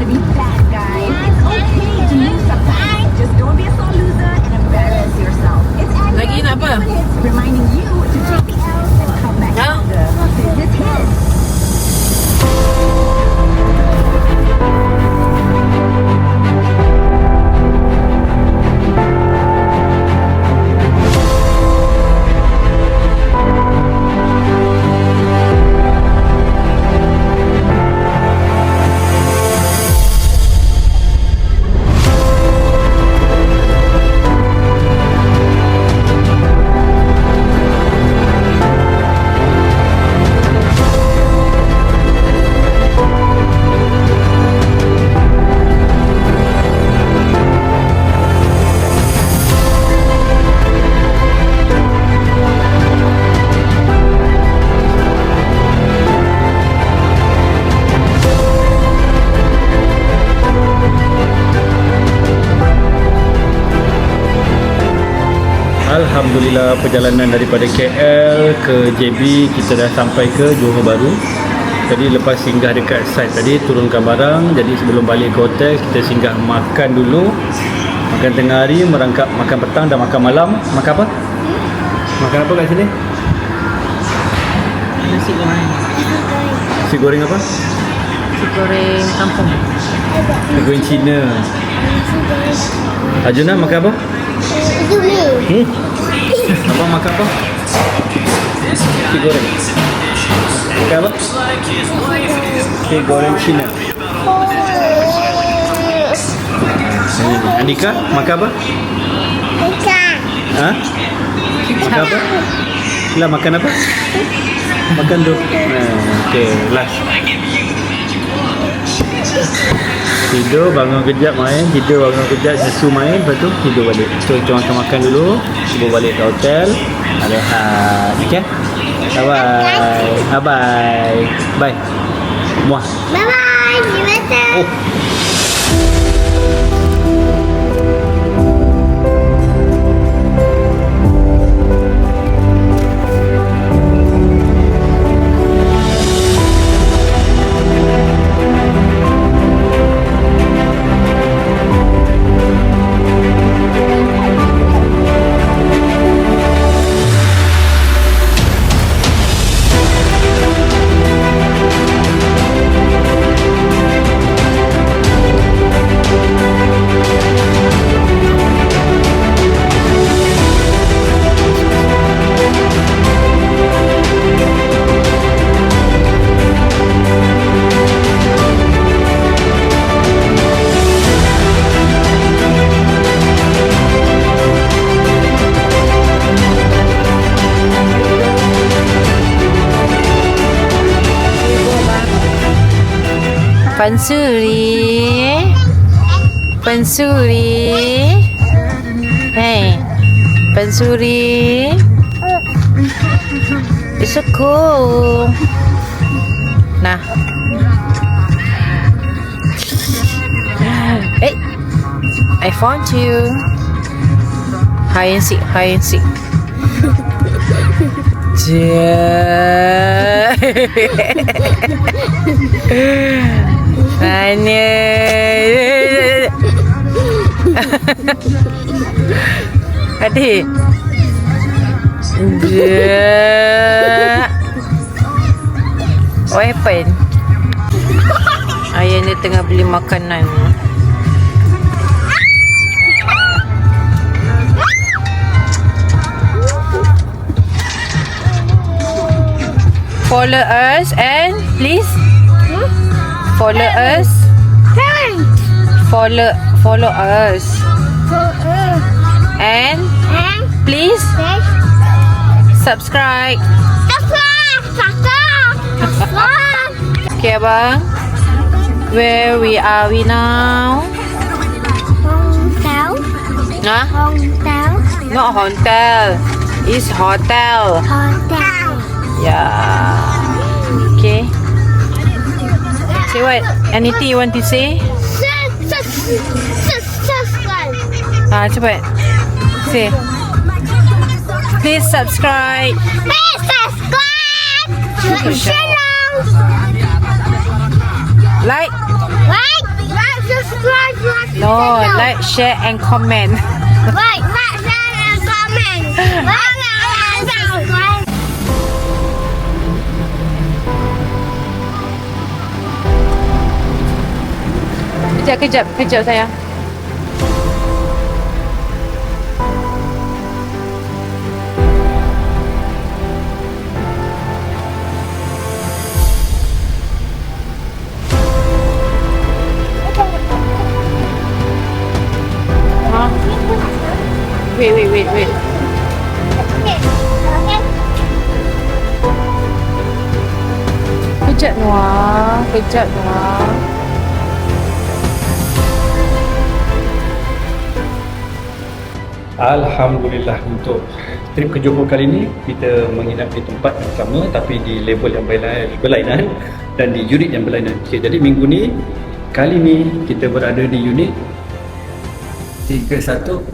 be bad, guys. It's okay to lose sometimes. Just don't be a sore loser and embarrass yourself. It's Lagi nak apa? hits reminding you to take the L's and come back stronger. This hits. Alhamdulillah, perjalanan daripada KL ke JB kita dah sampai ke Johor Bahru. Jadi lepas singgah dekat site tadi, turunkan barang. Jadi sebelum balik ke hotel, kita singgah makan dulu. Makan tengah hari, merangkap makan petang dan makan malam. Makan apa? Makan apa kat sini? Nasi goreng. Nasi goreng apa? Nasi goreng kampung. Nasi goreng Cina. Arjuna makan apa? Abang makan apa? Nasi goreng. Makan apa? Nasi goreng Cina. Andika makan apa? Ha? Makan apa? Lah makan apa? Makan tu. Okey, last. Tidur, bangun kejap main, tidur, bangun kejap, susu main, lepas tu tidur balik. So kita makan dulu, tidur balik ke hotel. Rehat. Okey? Bye-bye. Bye-bye. Bye. Muah. Bye-bye. See you later. Oh. Pansuri. Pansuri. Hey. Pansuri. It's so cool. Nah. Hey. I found you. Hide and seek. Hide and seek. Mana? Adik. What happened? Ayah ni tengah beli makanan. Follow us and please follow us. Follow us. And please subscribe. Okay, abang. Where we are we now? Hotel. Huh? Hotel. Not hotel. It's hotel. Hotel. Yeah. Okay. Say what? Anything you want to say? Subscribe. Cepat. Say. Please subscribe. Please subscribe. Channel. Like. Like. No, like, share and comment. Wait, let's share and comment. Kejap sayang. Huh? Wait. Kejap Noah. Alhamdulillah, untuk trip ke Johor kali ni kita menginap di tempat yang sama tapi di level yang berlainan dan di unit yang berlainan. Okay, jadi minggu ni, kali ni kita berada di unit 3101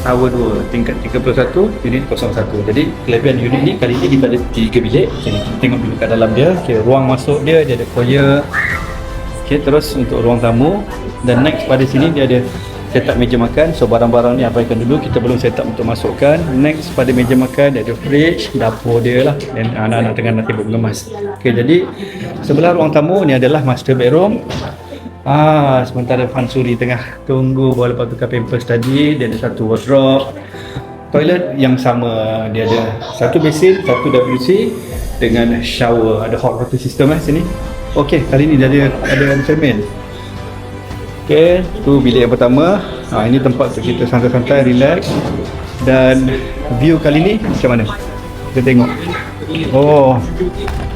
Tower 2, tingkat 31, unit 01. Jadi kelebihan unit ni, kali ni kita ada 3 bilik. Okay, kita tengok dulu kat dalam dia. Okay, ruang masuk dia ada foyer. Okay, terus untuk ruang tamu, dan next pada sini dia ada set up meja makan. So barang-barang ni abaikan dulu, kita belum set up untuk masukkan. Next pada meja makan dia ada fridge, dapur dia lah, dan anak-anak tengah nak sibuk mengemas. Okay, jadi sebelah ruang tamu ni adalah master bedroom. Sementara Fansuri tengah tunggu bawa lepas tukar pampers tadi. Dia ada satu wardrobe. Toilet yang sama, dia ada satu basin, satu WC dengan shower. Ada hot water system sini. Okay, kali ni dia ada cermin. Okay, tu bilik yang pertama. Ini tempat untuk kita santai-santai, relax. Dan view kali ni macam mana? Kita tengok.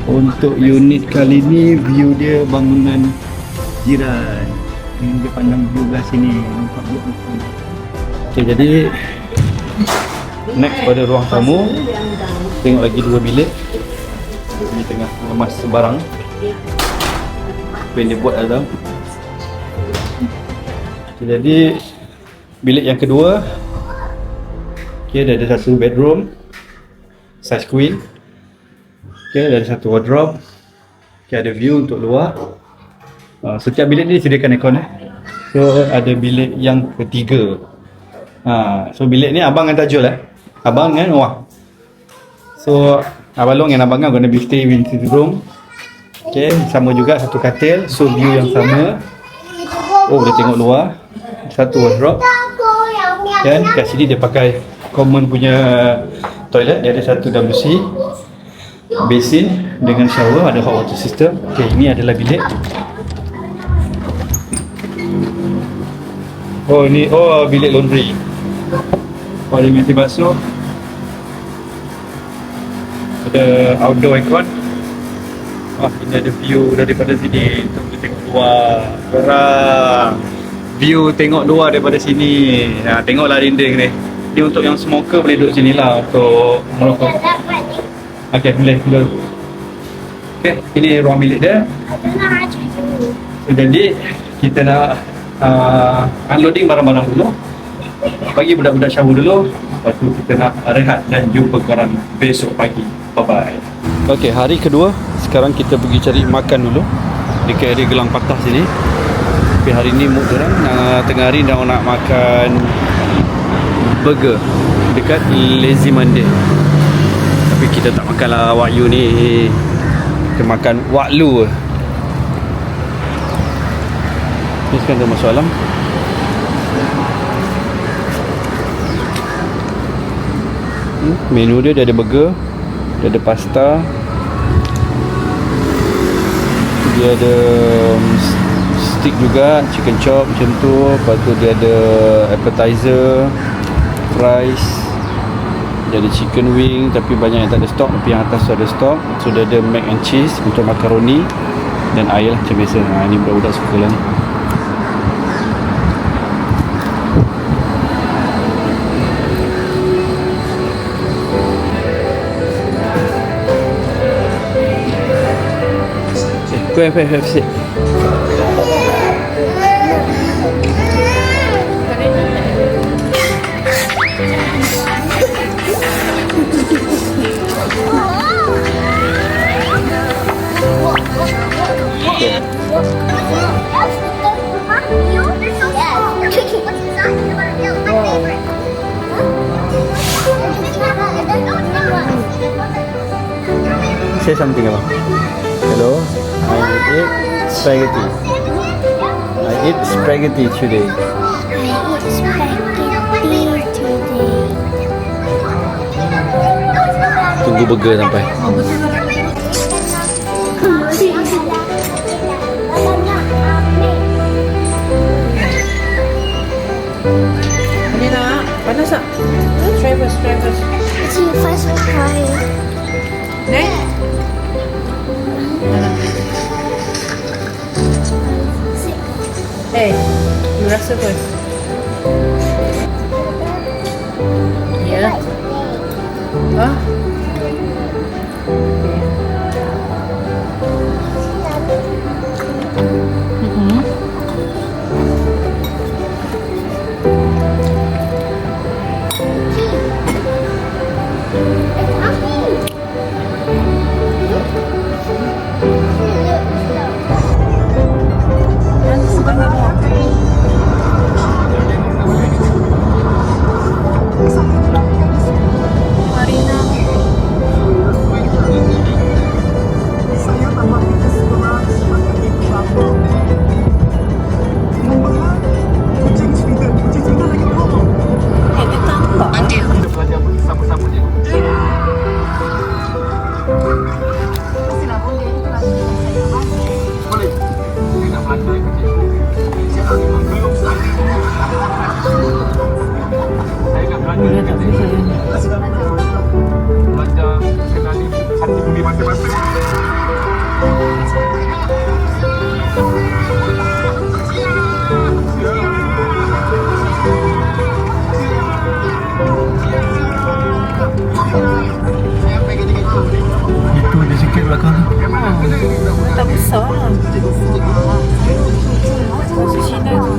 Untuk unit kali ni, view dia bangunan jiran. Dia pandang view belah sini. Nampak view. Okay, jadi next pada ruang tamu, tengok lagi 2 bilik. Ini tengah mengemas barang. Apa yang dia buat dalam. Okay, jadi bilik yang kedua, okay, dia ada satu bedroom size queen. Okay, ada satu wardrobe. Okay, ada view untuk luar. Setiap bilik ni disediakan aircon. So ada bilik yang ketiga. So bilik ni abang dengan Tajul abang dengan Wah. So Abang Long and abang kan gonna be stay in the room. Okay, sama juga satu katil. So view yang sama. Boleh tengok luar. Satu wardrobe. Dan kat sini dia pakai common punya toilet. Dia ada satu WC, basin dengan shower, ada hot water system. Okay, ini adalah bilik. Ini bilik laundry. Ada meja basuh. Ada outdoor aircon. Ini ada view daripada sini. Kita boleh tengok luar. Terang. View tengok luar daripada sini. Tengoklah dinding ni. Ni untuk yang smoker boleh duduk sini lah untuk merokok. Okay, boleh. Okay, ini ruang bilik dia. Jadi kita nak unloading barang-barang dulu. Bagi budak-budak shower dulu. Lepas tu kita nak rehat dan jumpa korang besok pagi. Bye-bye. Okay, hari kedua. Sekarang kita pergi cari makan dulu dekat area Gelang Patah sini. Tapi hari ni mood orang tengah hari dah nak makan burger dekat Lazy Monday. Tapi kita tak makan lah Wagyu ni. Kita makan Waklu. Ni sekarang kita masuk alam. Menu dia ada burger, dia ada pasta, dia ada steak juga, chicken chop macam tu. Lepas tu dia ada appetizer, fries, dia ada chicken wing tapi banyak yang tak ada stok, tapi yang atas tu ada stok. So dia ada mac and cheese untuk makaroni dan air lah macam biasa. Ni budak-budak suka lah ni. Go and have a seat. Say something about. Hello, I eat spaghetti. I eat spaghetti today. Tunggu burger sampai. Ini nak. Panas tak? Try first, try first. First try. Nek? Eh, you rasa first. Ya. Hah? Itu ada sikit belakang tu. Tak besar lah. Masih Cina tu.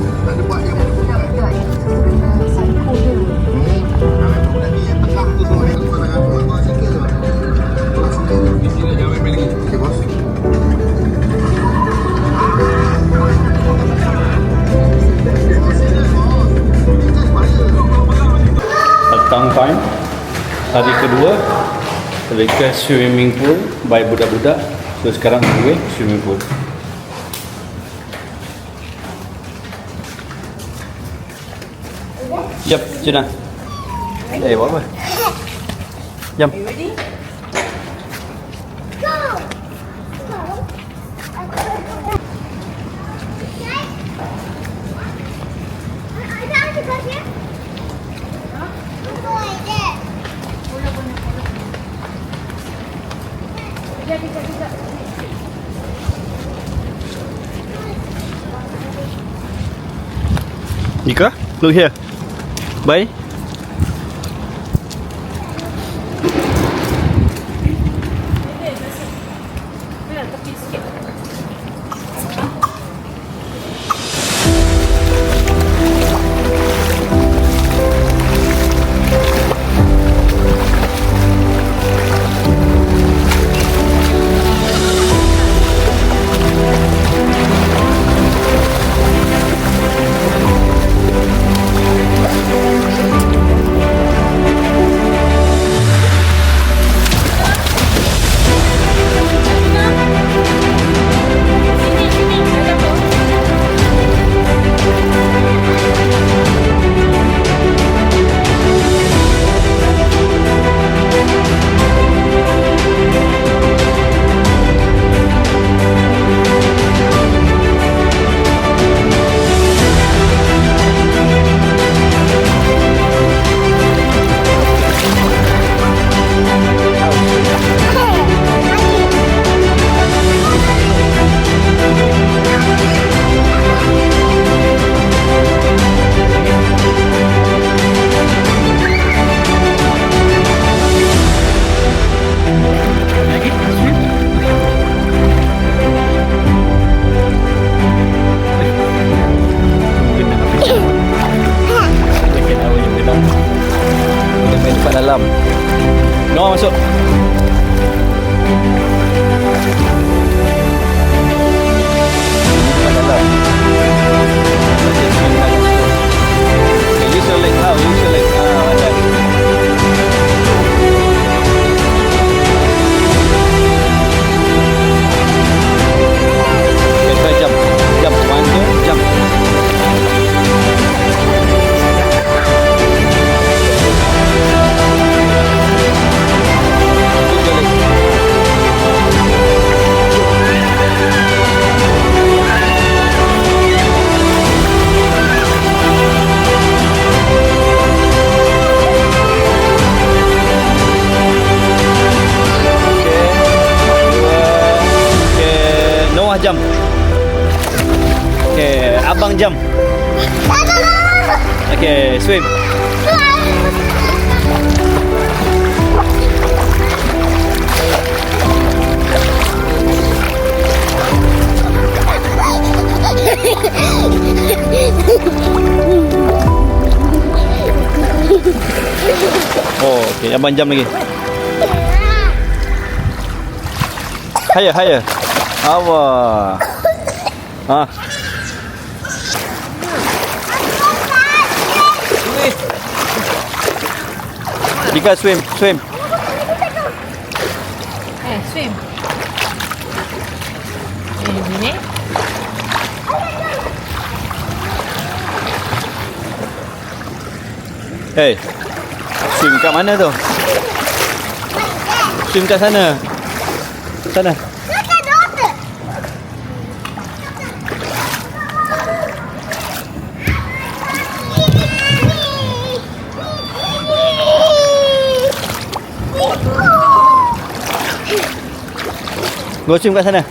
Petang time, hari kedua, dekat swimming pool by budak-budak. So sekarang gue swimming pool. Jap, Cina. Buat apa? Jam. Nika, look here. Bye. Okay, abang jam. Okay, swim. Oh, okay, abang jam lagi. Higher, higher. Awak. Ha. Dika swim, swim. Swim. Ini. Hey. Swim kat mana tu? Swim kat sana. Sana. Go swim kat sana.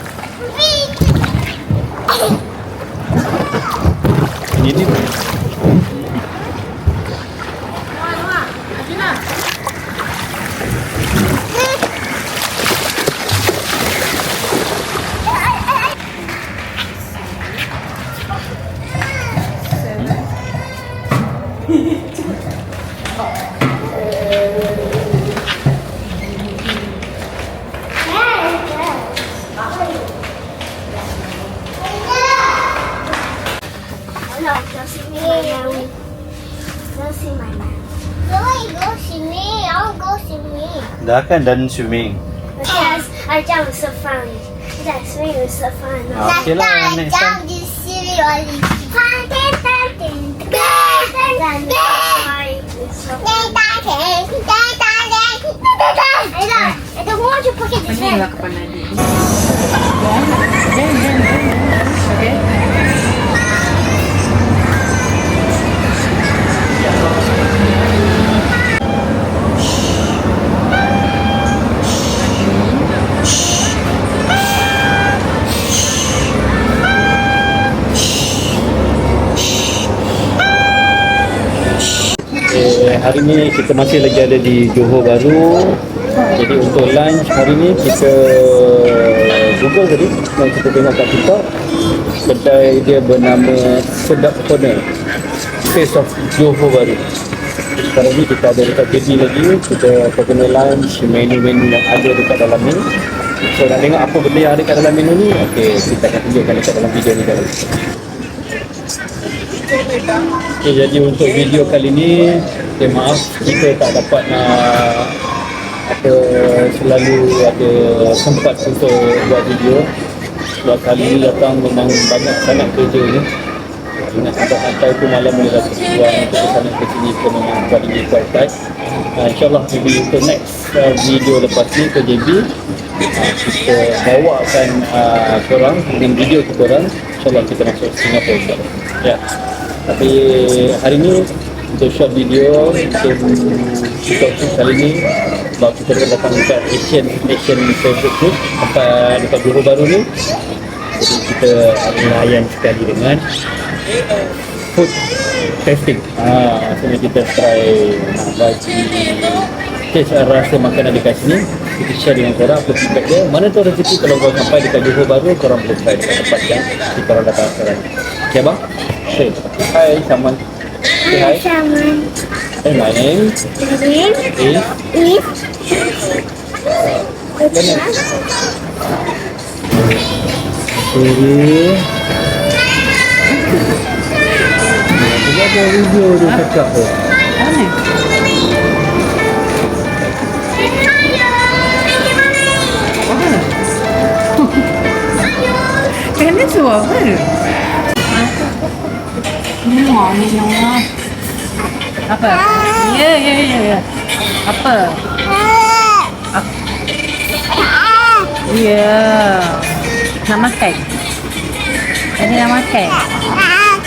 Ini. Go see me. Go see my mom. Go see me. I'll go see me. Dah kan dan swimming. Yes, I jump so fun. That swing is so fun. Okay lah, next time. Jump this silly ollie. I don't want to forget this head. Inilah kepala dia. Okay. Hari ni kita masih lagi ada di Johor Bahru. Jadi untuk lunch hari ni kita Google tadi dan kita tengok kat TikTok. Kedai dia bernama Sedap Corner, Face of Johor Bahru. Sekarang ni kita ada dekat JB lagi. Kita kena lunch menu-menu yang ada dekat dalam ni. So nak tengok apa benda yang ada dekat dalam menu ni, okay, kita akan tunjukkan dekat dalam video ni dalam. Okay, jadi untuk video kali ni, maaf kita tak dapat nak selalu ada sempat untuk buat video. Sebab kali ni datang memang banyak sangat kerja ni. Ingat sampai tu malam boleh rasa buang untuk ke sana ke sini, ke memang kali ni quite tight. InsyaAllah maybe untuk next video lepas ni ke JB, kita bawakan korang dengan video ke korang. InsyaAllah kita masuk Singapura insyaAllah. Ya. Tapi hari ni untuk short video untuk TikTok kali ni, sebab kita datang dekat Asian Favorite Food dekat Johor Bahru ni. Jadi kita layan sekali dengan food tasting. Maksudnya kita try bagi taste rasa makanan dekat sini. Kita share dengan korang apa feedback dia. Mana tu rezeki kalau korang sampai dekat Johor Bahru, korang boleh try dekat tempat yang korang datang sekarang. Okay bang? Say hi someone. Say hi. Someone. Hey, my name is ada video dia cakap tu. Mana? Kena suap apa? Minum lah. Apa? Ya. Apa? Ya. Nak makan? Tadi nak makan?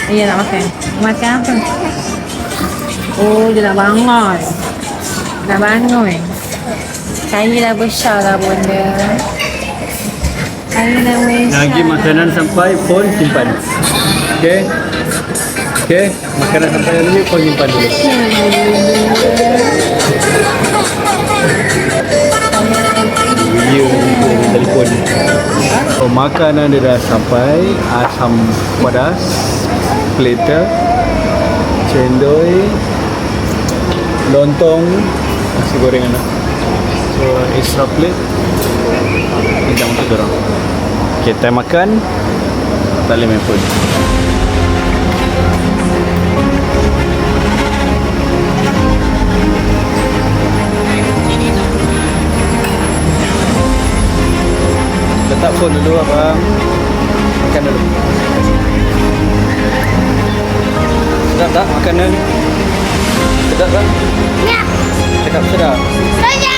Ya, nak makan. Makan apa? Oh, dia nak bangun. Nak bangun. Saya dah besar lah bunda. Saya dah besar. Lagi makanan sampai, phone simpan. Okey. Okey, makanan sampai dulu kau simpan dulu. Ya, telefon. So, makanan dia dah sampai. Asam pedas, platter, cendol, lontong, nasi goreng anak. So, extra plate. Hidang untuk dorang. Okay, time makan. Tak boleh main phone. Letak phone dulu abang. Makan dulu. Sedap tak makanan? Sedap tak? Ya. Cakap sedap. Saja.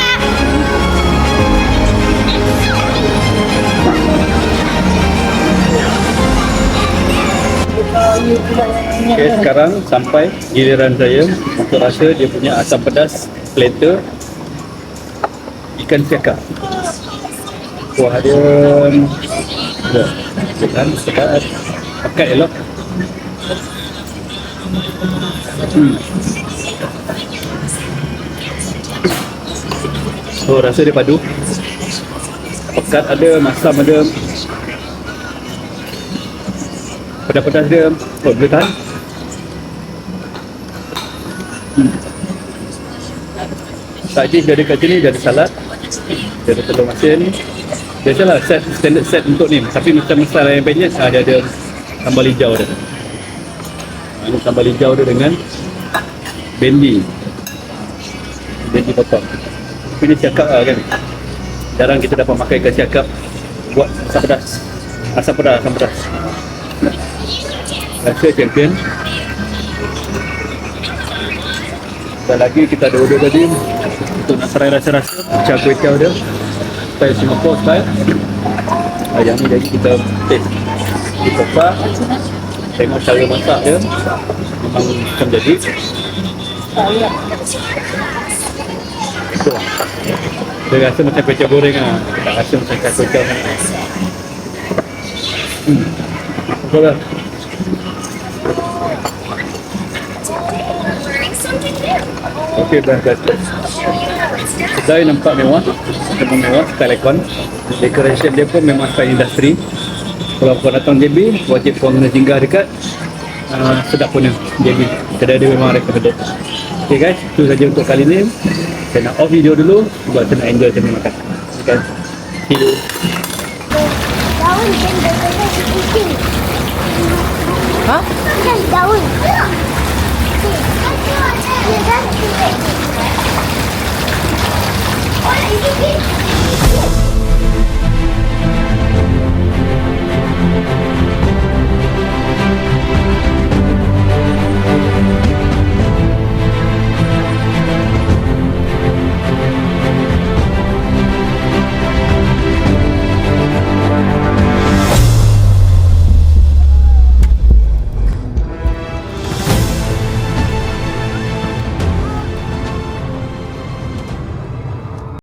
Okay, sekarang sampai giliran saya untuk rasa dia punya asam pedas platter ikan siakap. Kuah dia kan sedap. Pakai elok. So rasa dia padu. Pekat ada, masam ada. Pedas-pedas dia, oh boleh tahan. Takjil dia ada kat sini, dia ada salad, dia ada telur masin. Biasalah standard set untuk ni. Tapi macam masalah yang banyak, dia ada sambal hijau dia. Ini sambal hijau dia dengan bendi potong. Tapi dia cakap lah kan, jarang kita dapat makan ikan cakap buat asam pedas. Rasa champion. Dan lagi kita ada order tadi untuk nak try rasa-rasa macam kuih tiaw dia style Singapore style. Yang ni jadi kita taste di kopak, tengok cara masak dia memang macam jadi. So, dia rasa macam kuih tiaw goreng lah. Kita tak rasa macam kuih tiaw sangat. Betul lah. Okey, dah kata. Kedai nampak mewah, memang mewah, style icon. Decoration dia pun memang style industri. Kalau kau datang JB, wajib kau kena singgah dekat sedap punya JB. Kedai dia memang recommended. Okay guys, itu saja untuk kali ni. Saya nak off video dulu sebab saya nak enjoy sambil makan. Okay, see you. Daun dan daun kucing. Ha? Daun. Oh, ini.